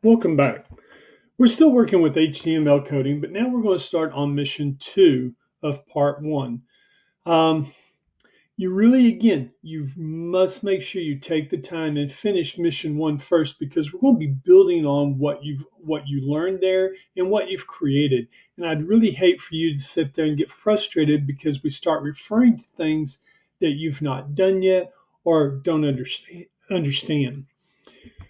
Welcome back. We're still working with HTML coding, but now we're going to start on mission 2 of part 1. Um, you must make sure you take the time and finish mission 1 first because we're going to be building on what you learned there and what you've created. And I'd really hate for you to sit there and get frustrated because we start referring to things that you've not done yet or don't understand.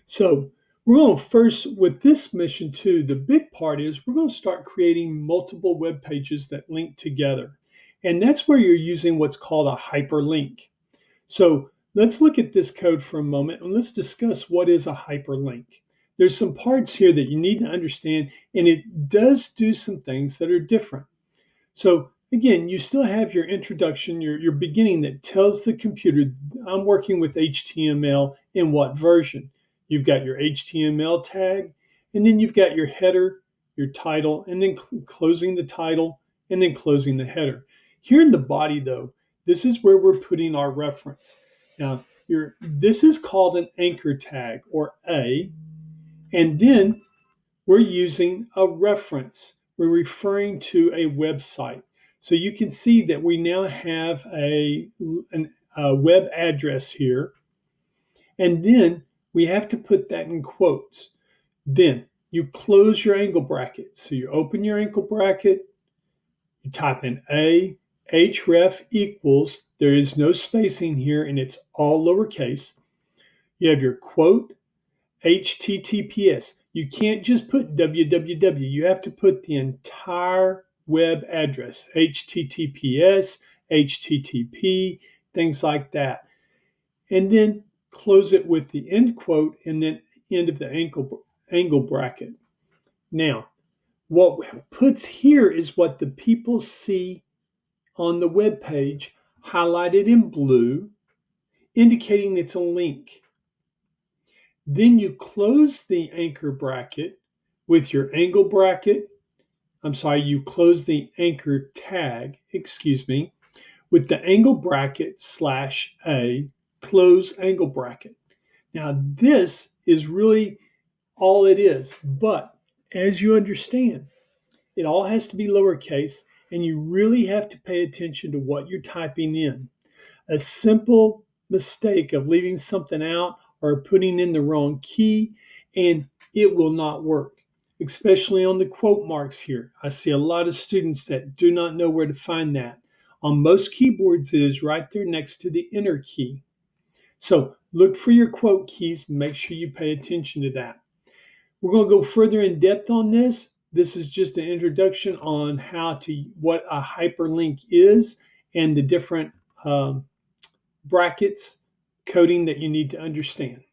So we're going to first, with this mission too, the big part is we're going to start creating multiple web pages that link together. And that's where you're using what's called a hyperlink. So let's look at this code for a moment and let's discuss what is a hyperlink. There's some parts here that you need to understand, and it does do some things that are different. So again, you still have your introduction, your beginning that tells the computer, I'm working with HTML in what version. You've got your HTML tag, and then you've got your header, your title, and then closing the title, and then closing the header. Here in the body, though, this is where we're putting our reference. Now, this is called an anchor tag, or A, and then we're using a reference. We're referring to a website. So you can see that we now have a web address here. And then we have to put that in quotes. Then you close your angle bracket. So you open your angle bracket, you type in href equals, there is no spacing here and it's all lowercase. You have your quote, HTTPS. You can't just put www. You have to put the entire web address, HTTPS, HTTP, things like that. And then close it with the end quote and then end of the angle bracket. Now, what puts here is what the people see on the web page highlighted in blue, indicating it's a link. Then you close the anchor bracket with your angle bracket. You close the anchor tag, with the angle bracket /A, close angle bracket. Now, this is really all it is, but as you understand, it all has to be lowercase, and you really have to pay attention to what you're typing in. A simple mistake of leaving something out or putting in the wrong key, and it will not work, especially on the quote marks here. I see a lot of students that do not know where to find that. On most keyboards, it is right there next to the enter key. So look for your quote keys. Make sure you pay attention to that. We're going to go further in depth on this. This is just an introduction on what a hyperlink is and the different brackets coding that you need to understand.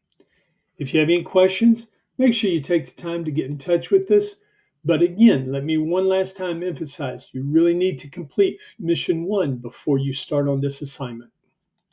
If you have any questions, make sure you take the time to get in touch with us. But again, let me one last time emphasize, you really need to complete mission 1 before you start on this assignment.